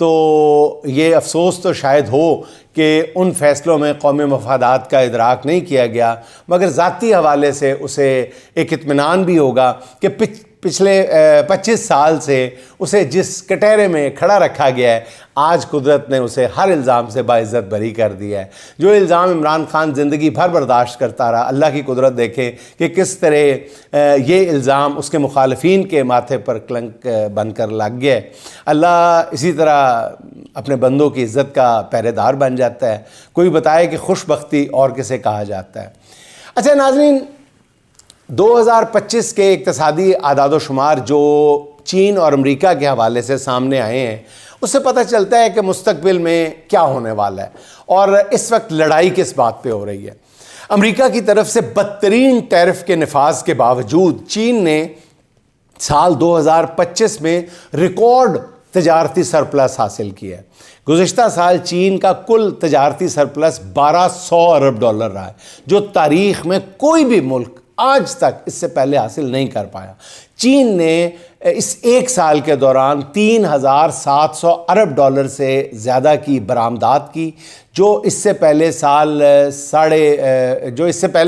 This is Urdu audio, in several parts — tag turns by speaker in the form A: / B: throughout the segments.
A: تو یہ افسوس تو شاید ہو کہ ان فیصلوں میں قومی مفادات کا ادراک نہیں کیا گیا، مگر ذاتی حوالے سے اسے ایک اطمینان بھی ہوگا کہ پچھلے 25 سال سے اسے جس کٹہرے میں کھڑا رکھا گیا ہے، آج قدرت نے اسے ہر الزام سے باعزت بری کر دیا ہے۔ جو الزام عمران خان زندگی بھر برداشت کرتا رہا، اللہ کی قدرت دیکھیں کہ کس طرح یہ الزام اس کے مخالفین کے ماتھے پر کلنک بن کر لگ گیا ہے۔ اللہ اسی طرح اپنے بندوں کی عزت کا پہرے دار بن جاتا ہے۔ کوئی بتائے کہ خوش بختی اور کسے کہا جاتا ہے۔ اچھا ناظرین، 2025 کے اقتصادی اعداد و شمار جو چین اور امریکہ کے حوالے سے سامنے آئے ہیں، اس سے پتہ چلتا ہے کہ مستقبل میں کیا ہونے والا ہے اور اس وقت لڑائی کس بات پہ ہو رہی ہے۔ امریکہ کی طرف سے بدترین ٹیرف کے نفاذ کے باوجود چین نے سال 2025 میں ریکارڈ تجارتی سرپلس حاصل کیا ہے۔ گزشتہ سال چین کا کل تجارتی سرپلس 1200 ارب ڈالر رہا ہے، جو تاریخ میں کوئی بھی ملک آج تک اس سے پہلے حاصل نہیں کر پایا۔ چین نے اس ایک سال کے دوران 3700 ارب ڈالر سے زیادہ کی برآمدات کی، جو اس سے پہلے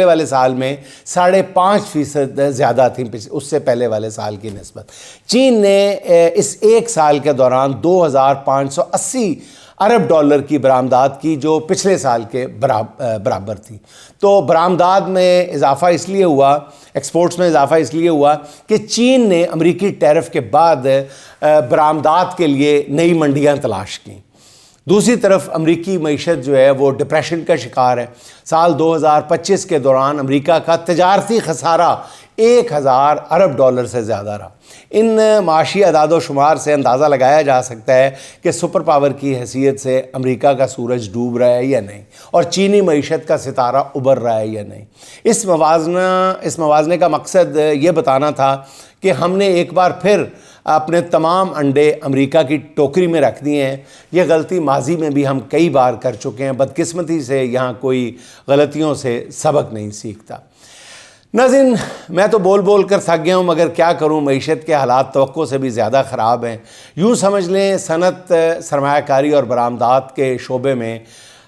A: والے سال میں 5.5% زیادہ تھیں اس سے پہلے والے سال کی نسبت۔ چین نے اس ایک سال کے دوران 2580 ارب ڈالر کی برآمدات کی، جو پچھلے سال کے برابر تھی۔ تو برآمدات میں اضافہ اس لیے ہوا، ایکسپورٹس میں اضافہ اس لیے ہوا کہ چین نے امریکی ٹیرف کے بعد برآمدات کے لیے نئی منڈیاں تلاش کیں۔ دوسری طرف امریکی معیشت جو ہے وہ ڈپریشن کا شکار ہے۔ سال 2025 کے دوران امریکہ کا تجارتی خسارہ 1000 ارب ڈالر سے زیادہ رہا۔ ان معاشی اعداد و شمار سے اندازہ لگایا جا سکتا ہے کہ سپر پاور کی حیثیت سے امریکہ کا سورج ڈوب رہا ہے یا نہیں، اور چینی معیشت کا ستارہ ابھر رہا ہے یا نہیں۔ اس موازنے کا مقصد یہ بتانا تھا کہ ہم نے ایک بار پھر اپنے تمام انڈے امریکہ کی ٹوکری میں رکھ دیے ہیں۔ یہ غلطی ماضی میں بھی ہم کئی بار کر چکے ہیں۔ بدقسمتی سے یہاں کوئی غلطیوں سے سبق نہیں سیکھتا۔ ناظرین، میں تو بول کر تھک گیا ہوں، مگر کیا کروں، معیشت کے حالات توقع سے بھی زیادہ خراب ہیں۔ یوں سمجھ لیں صنعت، سرمایہ کاری اور برآمدات کے شعبے میں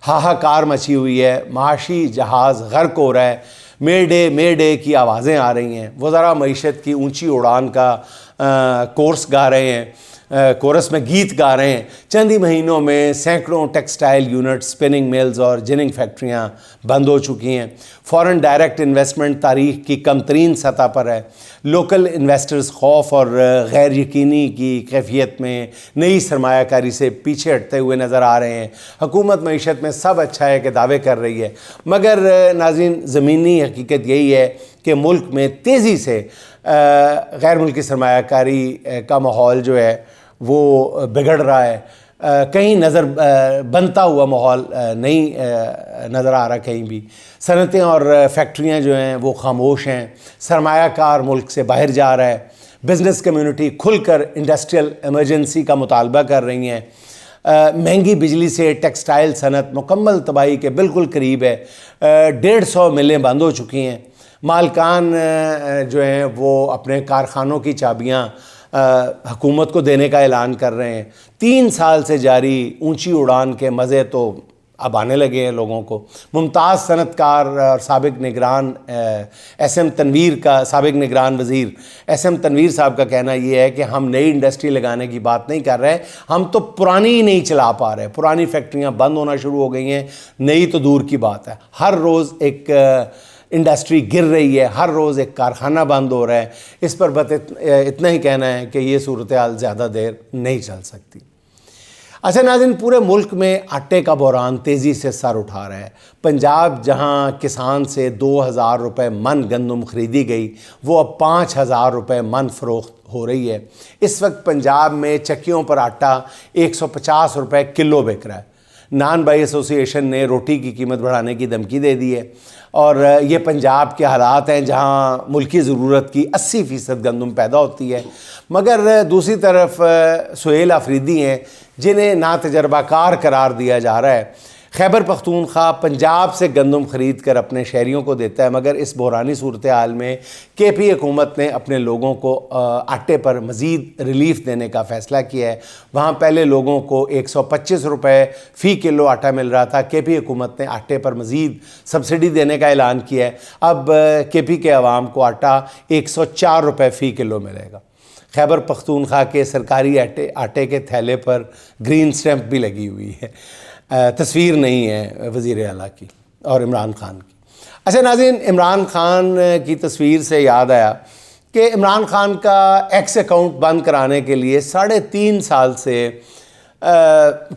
A: ہاہاکار مچی ہوئی ہے۔ معاشی جہاز غرق ہو رہا ہے، مے ڈے کی آوازیں آ رہی ہیں۔ وزراء معیشت کی اونچی اڑان کا کورس گا رہے ہیں، کورس میں گیت گا رہے ہیں۔ چند ہی مہینوں میں سینکڑوں ٹیکسٹائل یونٹ، سپننگ میلز اور جننگ فیکٹریاں بند ہو چکی ہیں۔ فورن ڈائریکٹ انویسٹمنٹ تاریخ کی کم ترین سطح پر ہے۔ لوکل انویسٹرز خوف اور غیر یقینی کی کیفیت میں نئی سرمایہ کاری سے پیچھے ہٹتے ہوئے نظر آ رہے ہیں۔ حکومت معیشت میں سب اچھا ہے کہ دعوے کر رہی ہے، مگر ناظرین زمینی حقیقت یہی ہے کہ ملک میں تیزی سے غیر ملکی سرمایہ کاری کا ماحول جو ہے وہ بگڑ رہا ہے۔ کہیں بنتا ہوا ماحول نہیں نظر آ رہا کہیں بھی۔ صنعتیں اور فیکٹریاں جو ہیں وہ خاموش ہیں۔ سرمایہ کار ملک سے باہر جا رہا ہے۔ بزنس کمیونٹی کھل کر انڈسٹریل ایمرجنسی کا مطالبہ کر رہی ہیں۔ مہنگی بجلی سے ٹیکسٹائل صنعت مکمل تباہی کے بالکل قریب ہے۔ 150 ملیں بند ہو چکی ہیں۔ مالکان جو ہیں وہ اپنے کارخانوں کی چابیاں حکومت کو دینے کا اعلان کر رہے ہیں۔ 3 سال سے جاری اونچی اڑان کے مزے تو اب آنے لگے ہیں لوگوں کو۔ ممتاز صنعت کار اور سابق نگران وزیر ایس ایم تنویر صاحب کا کہنا یہ ہے کہ ہم نئی انڈسٹری لگانے کی بات نہیں کر رہے، ہم تو پرانی ہی نہیں چلا پا رہے۔ پرانی فیکٹریاں بند ہونا شروع ہو گئی ہیں، نئی تو دور کی بات ہے۔ ہر روز ایک انڈسٹری گر رہی ہے، ہر روز ایک کارخانہ بند ہو رہا ہے۔ اس پر بس اتنا ہی کہنا ہے کہ یہ صورتحال زیادہ دیر نہیں چل سکتی۔ اچھا ناظرین، پورے ملک میں آٹے کا بحران تیزی سے سر اٹھا رہا ہے۔ پنجاب جہاں کسان سے 2000 روپے من گندم خریدی گئی، وہ اب 5000 روپے من فروخت ہو رہی ہے۔ اس وقت پنجاب میں چکیوں پر آٹا 150 روپے کلو بک رہا ہے۔ نان بائی ایسوسی ایشن نے روٹی کی قیمت بڑھانے کی دھمکی دے دی ہے، اور یہ پنجاب کے حالات ہیں جہاں ملکی ضرورت کی 80% گندم پیدا ہوتی ہے، مگر دوسری طرف سہیل آفریدی ہیں جنہیں ناتجربہ کار قرار دیا جا رہا ہے۔ خیبر پختونخوا پنجاب سے گندم خرید کر اپنے شہریوں کو دیتا ہے، مگر اس بحرانی صورتحال میں کے پی حکومت نے اپنے لوگوں کو آٹے پر مزید ریلیف دینے کا فیصلہ کیا ہے۔ وہاں پہلے لوگوں کو 125 روپے فی کلو آٹا مل رہا تھا، کے پی حکومت نے آٹے پر مزید سبسڈی دینے کا اعلان کیا ہے۔ اب کے پی کے عوام کو آٹا 104 روپے فی کلو ملے گا۔ خیبر پختونخوا کے سرکاری آٹے کے تھیلے پر گرین سٹیمپ بھی لگی ہوئی ہے، تصویر نہیں ہے وزیر اعلیٰ کی اور عمران خان کی۔ اچھا ناظرین، عمران خان کی تصویر سے یاد آیا کہ عمران خان کا ایکس اکاؤنٹ بند کرانے کے لیے 3.5 سال سے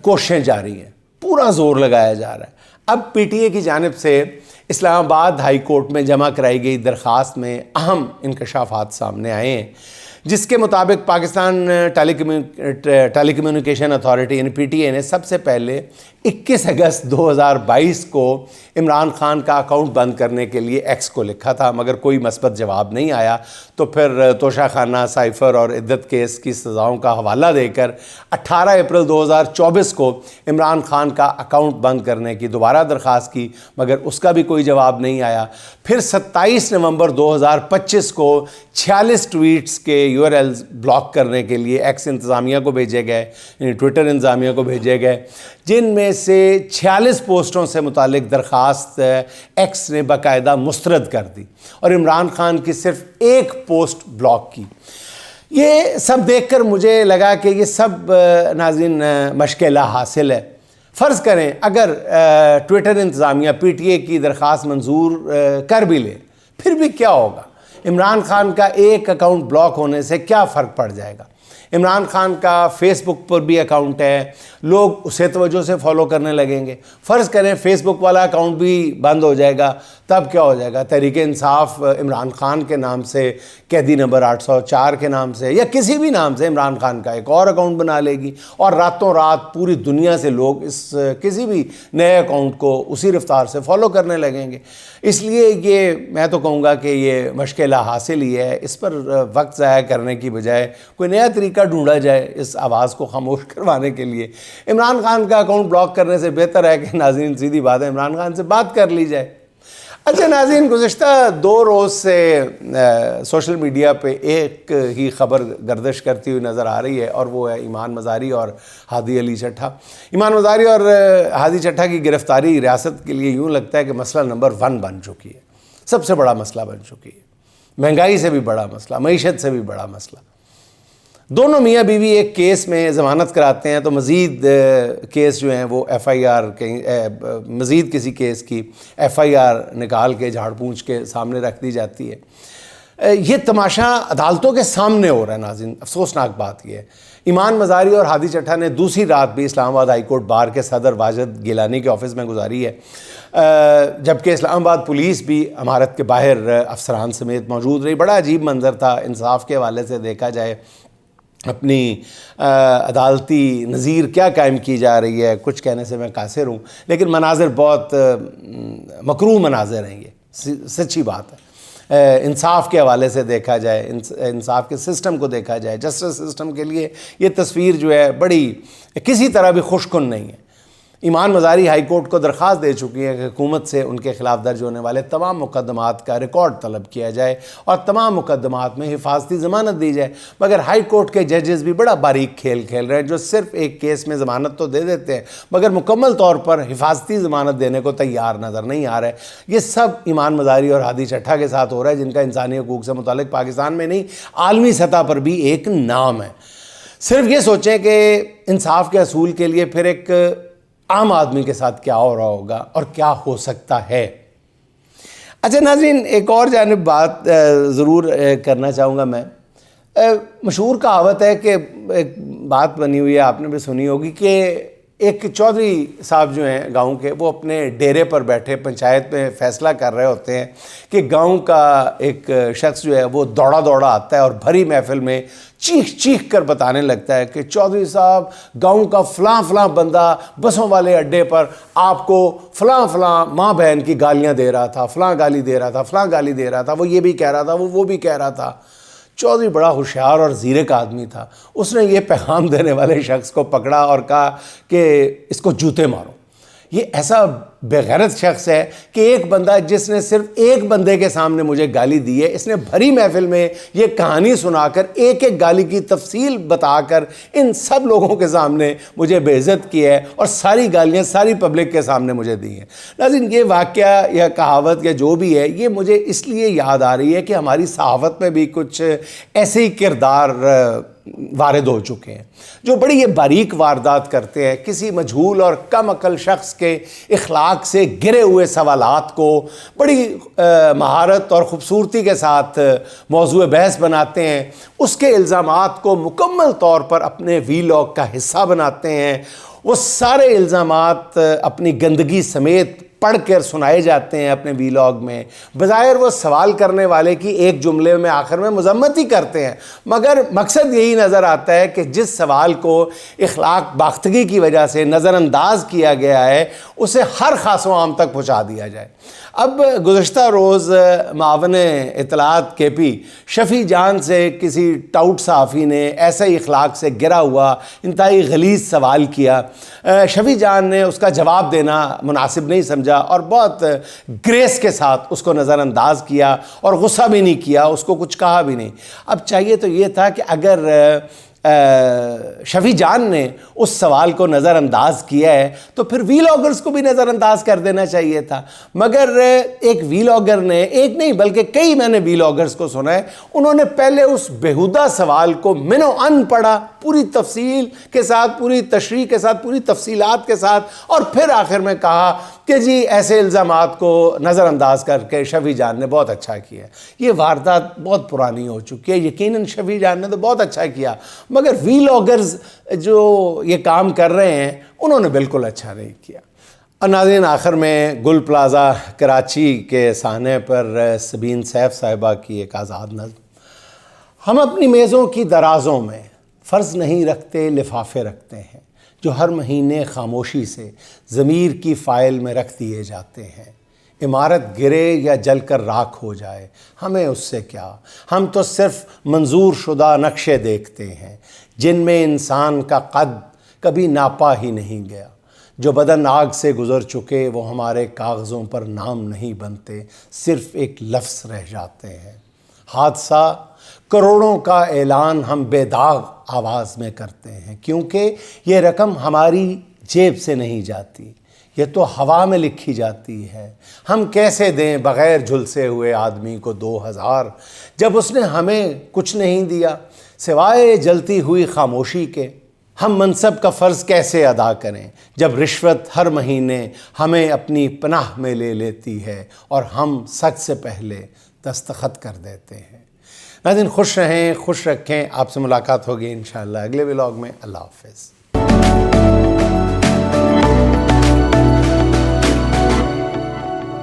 A: کوششیں جاری ہیں، پورا زور لگایا جا رہا ہے۔ اب پی ٹی اے کی جانب سے اسلام آباد ہائی کورٹ میں جمع کرائی گئی درخواست میں اہم انکشافات سامنے آئے ہیں، جس کے مطابق پاکستان ٹیلی کمیونیکیشن اتھارٹی یعنی پی ٹی اے نے سب سے پہلے 21 اگست 2022 کو عمران خان کا اکاؤنٹ بند کرنے کے لیے ایکس کو لکھا تھا، مگر کوئی مثبت جواب نہیں آیا۔ تو پھر توشہ خانہ، سائفر اور عدت کیس کی سزاؤں کا حوالہ دے کر 18 اپریل 2024 کو عمران خان کا اکاؤنٹ بند کرنے کی دوبارہ درخواست کی، مگر اس کا بھی کوئی جواب نہیں آیا۔ پھر 27 نومبر 2025 کو 46 ٹویٹس کے یو آر ایلز بلاک کرنے کے لیے ایکس انتظامیہ کو بھیجے گئے، یعنی ٹویٹر انتظامیہ کو بھیجے گئے، جن میں سے 46 پوسٹوں سے متعلق درخواست ایکس نے باقاعدہ مسترد کر دی اور عمران خان کی صرف ایک پوسٹ بلاک کی۔ یہ سب دیکھ کر مجھے لگا کہ یہ سب ناظرین مشکلہ حاصل ہے۔ فرض کریں اگر ٹویٹر انتظامیہ پی ٹی اے کی درخواست منظور کر بھی لے، پھر بھی کیا ہوگا؟ عمران خان کا ایک اکاؤنٹ بلاک ہونے سے کیا فرق پڑ جائے گا؟ عمران خان کا فیس بک پر بھی اکاؤنٹ ہے، لوگ اسے توجہ سے فالو کرنے لگیں گے۔ فرض کریں فیس بک والا اکاؤنٹ بھی بند ہو جائے گا، تب کیا ہو جائے گا؟ تحریک انصاف عمران خان کے نام سے، قیدی نمبر 804 کے نام سے یا کسی بھی نام سے عمران خان کا ایک اور اکاؤنٹ بنا لے گی، اور راتوں رات پوری دنیا سے لوگ اس کسی بھی نئے اکاؤنٹ کو اسی رفتار سے فالو کرنے لگیں گے۔ اس لیے یہ میں تو کہوں گا کہ یہ مشکلہ حاصل ہی ہے، اس پر وقت ضائع کرنے کی بجائے کوئی نیا طریقہ ڈھونڈا جائے اس آواز کو خاموش کروانے کے لیے۔ عمران خان کا اکاؤنٹ بلاک کرنے سے بہتر ہے کہ ناظرین سیدھی بات ہے عمران خان سے بات کر لی جائے۔ اچھا ناظرین، گزشتہ 2 روز سے سوشل میڈیا پہ ایک ہی خبر گردش کرتی ہوئی نظر آ رہی ہے، اور وہ ہے ایمان مزاری اور ہادی علی چٹھا۔ ایمان مزاری اور ہادی چٹھا کی گرفتاری ریاست کے لیے یوں لگتا ہے کہ مسئلہ نمبر 1 بن چکی ہے، سب سے بڑا مسئلہ بن چکی ہے، مہنگائی سے بھی بڑا مسئلہ، معیشت سے بھی بڑا مسئلہ۔ دونوں میاں بیوی ایک کیس میں ضمانت کراتے ہیں تو مزید کیس جو ہیں وہ ایف آئی آر مزید کسی کیس کی ایف آئی آر نکال کے جھاڑ پونچھ کے سامنے رکھ دی جاتی ہے۔ یہ تماشا عدالتوں کے سامنے ہو رہا ہے ناظرین، افسوسناک بات یہ ہے۔ ایمان مزاری اور ہادی چٹھا نے دوسری رات بھی اسلام آباد ہائی کورٹ بار کے صدر واجد گیلانی کے آفس میں گزاری ہے، جبکہ اسلام آباد پولیس بھی عمارت کے باہر افسران سمیت موجود رہی۔ بڑا عجیب منظر تھا، انصاف کے حوالے سے دیکھا جائے اپنی عدالتی نظیر کیا قائم کی جا رہی ہے، کچھ کہنے سے میں قاصر ہوں، لیکن مناظر بہت مکروہ مناظر ہیں، یہ سچی بات ہے۔ انصاف کے حوالے سے دیکھا جائے، انصاف کے سسٹم کو دیکھا جائے، جسٹس سسٹم کے لیے یہ تصویر جو ہے بڑی کسی طرح بھی خوش کن نہیں ہے۔ ایمان مزاری ہائی کورٹ کو درخواست دے چکی ہے کہ حکومت سے ان کے خلاف درج ہونے والے تمام مقدمات کا ریکارڈ طلب کیا جائے اور تمام مقدمات میں حفاظتی ضمانت دی جائے، مگر ہائی کورٹ کے ججز بھی بڑا باریک کھیل کھیل رہے ہیں، جو صرف ایک کیس میں ضمانت تو دے دیتے ہیں مگر مکمل طور پر حفاظتی ضمانت دینے کو تیار نظر نہیں آ رہے۔ یہ سب ایمان مزاری اور ہادی چٹھا کے ساتھ ہو رہا ہے، جن کا انسانی حقوق سے متعلق پاکستان میں نہیں عالمی سطح پر بھی ایک نام ہے۔ صرف یہ سوچیں کہ انصاف کے اصول کے لیے پھر ایک عام آدمی کے ساتھ کیا ہو رہا ہوگا اور کیا ہو سکتا ہے۔ اچھا ناظرین، ایک اور جانب بات ضرور کرنا چاہوں گا میں۔ مشہور کہاوت ہے کہ ایک بات بنی ہوئی ہے، آپ نے بھی سنی ہوگی، کہ ایک چودھری صاحب جو ہیں گاؤں کے، وہ اپنے ڈیرے پر بیٹھے پنچایت میں فیصلہ کر رہے ہوتے ہیں کہ گاؤں کا ایک شخص جو ہے وہ دوڑا دوڑا آتا ہے اور بھری محفل میں چیخ چیخ کر بتانے لگتا ہے کہ چودھری صاحب، گاؤں کا فلاں فلاں بندہ بسوں والے اڈے پر آپ کو فلاں فلاں ماں بہن کی گالیاں دے رہا تھا، فلاں گالی دے رہا تھا، فلاں گالی دے رہا تھا، وہ یہ بھی کہہ رہا تھا، وہ بھی کہہ رہا تھا۔ چودھری بڑا ہوشیار اور زیرک آدمی تھا، اس نے یہ پیغام دینے والے شخص کو پکڑا اور کہا کہ اس کو جوتے مارو۔ یہ ایسا بےغیرت شخص ہے کہ ایک بندہ جس نے صرف ایک بندے کے سامنے مجھے گالی دی ہے، اس نے بھری محفل میں یہ کہانی سنا کر ایک ایک گالی کی تفصیل بتا کر ان سب لوگوں کے سامنے مجھے بے عزت کی ہے اور ساری گالیاں ساری پبلک کے سامنے مجھے دی ہیں۔ ناظرین، یہ واقعہ یا کہاوت یا جو بھی ہے، یہ مجھے اس لیے یاد آ رہی ہے کہ ہماری صحافت میں بھی کچھ ایسے ہی کردار وارد ہو چکے ہیں جو بڑی یہ باریک واردات کرتے ہیں، کسی مجہول اور کم عقل شخص کے اخلاق سے گرے ہوئے سوالات کو بڑی مہارت اور خوبصورتی کے ساتھ موضوع بحث بناتے ہیں، اس کے الزامات کو مکمل طور پر اپنے ویلاگ کا حصہ بناتے ہیں، وہ سارے الزامات اپنی گندگی سمیت پڑھ کر سنائے جاتے ہیں اپنے ویلاگ میں، بظاہر وہ سوال کرنے والے کی ایک جملے میں آخر میں مذمت ہی کرتے ہیں، مگر مقصد یہی نظر آتا ہے کہ جس سوال کو اخلاق باختگی کی وجہ سے نظر انداز کیا گیا ہے اسے ہر خاص و عام تک پہنچا دیا جائے۔ اب گزشتہ روز معاون اطلاعات کے پی شفیع جان سے کسی ٹاؤٹ صحافی نے ایسے ہی اخلاق سے گرا ہوا انتہائی غلیظ سوال کیا۔ شفیع جان نے اس کا جواب دینا مناسب نہیں سمجھا اور بہت گریس کے ساتھ اس کو نظر انداز کیا اور غصہ بھی نہیں کیا، اس کو کچھ کہا بھی نہیں۔ اب چاہیے تو یہ تھا کہ اگر شفیع جان نے اس سوال کو نظر انداز کیا ہے تو پھر ویلاگرز کو بھی نظر انداز کر دینا چاہیے تھا، مگر ایک ویلاگر نے، ایک نہیں بلکہ کئی میں نے ویلاگرز کو سنا ہے، انہوں نے پہلے اس بیہودہ سوال کو من و ان پڑھا، پوری تفصیل کے ساتھ، پوری تشریح کے ساتھ، پوری تفصیلات کے ساتھ، اور پھر آخر میں کہا کہ جی ایسے الزامات کو نظر انداز کر کے شفیع جان نے بہت اچھا کیا۔ یہ واردات بہت پرانی ہو چکی ہے، یقیناً شفیع جان نے تو بہت اچھا کیا، مگر ویلاگرز جو یہ کام کر رہے ہیں انہوں نے بالکل اچھا نہیں کیا۔ اور ناظرین، آخر میں گل پلازا کراچی کے سہنے پر سبین سیف صاحبہ کی ایک آزاد نظم: ہم اپنی میزوں کی درازوں میں فرض نہیں رکھتے، لفافے رکھتے ہیں جو ہر مہینے خاموشی سے ضمیر کی فائل میں رکھ دیے جاتے ہیں۔ عمارت گرے یا جل کر راکھ ہو جائے، ہمیں اس سے کیا، ہم تو صرف منظور شدہ نقشے دیکھتے ہیں جن میں انسان کا قد کبھی ناپا ہی نہیں گیا۔ جو بدن آگ سے گزر چکے وہ ہمارے کاغذوں پر نام نہیں بنتے، صرف ایک لفظ رہ جاتے ہیں۔ حادثہ کروڑوں کا اعلان ہم بے داغ آواز میں کرتے ہیں، کیونکہ یہ رقم ہماری جیب سے نہیں جاتی، یہ تو ہوا میں لکھی جاتی ہے۔ ہم کیسے دیں بغیر جھلسے ہوئے آدمی کو 2000 جب اس نے ہمیں کچھ نہیں دیا سوائے جلتی ہوئی خاموشی کے؟ ہم منصب کا فرض کیسے ادا کریں جب رشوت ہر مہینے ہمیں اپنی پناہ میں لے لیتی ہے اور ہم سچ سے پہلے دستخط کر دیتے ہیں۔ ناظرین، خوش رہیں، خوش رکھیں، آپ سے ملاقات ہوگی انشاءاللہ اگلے ولاگ میں۔ اللہ حافظ۔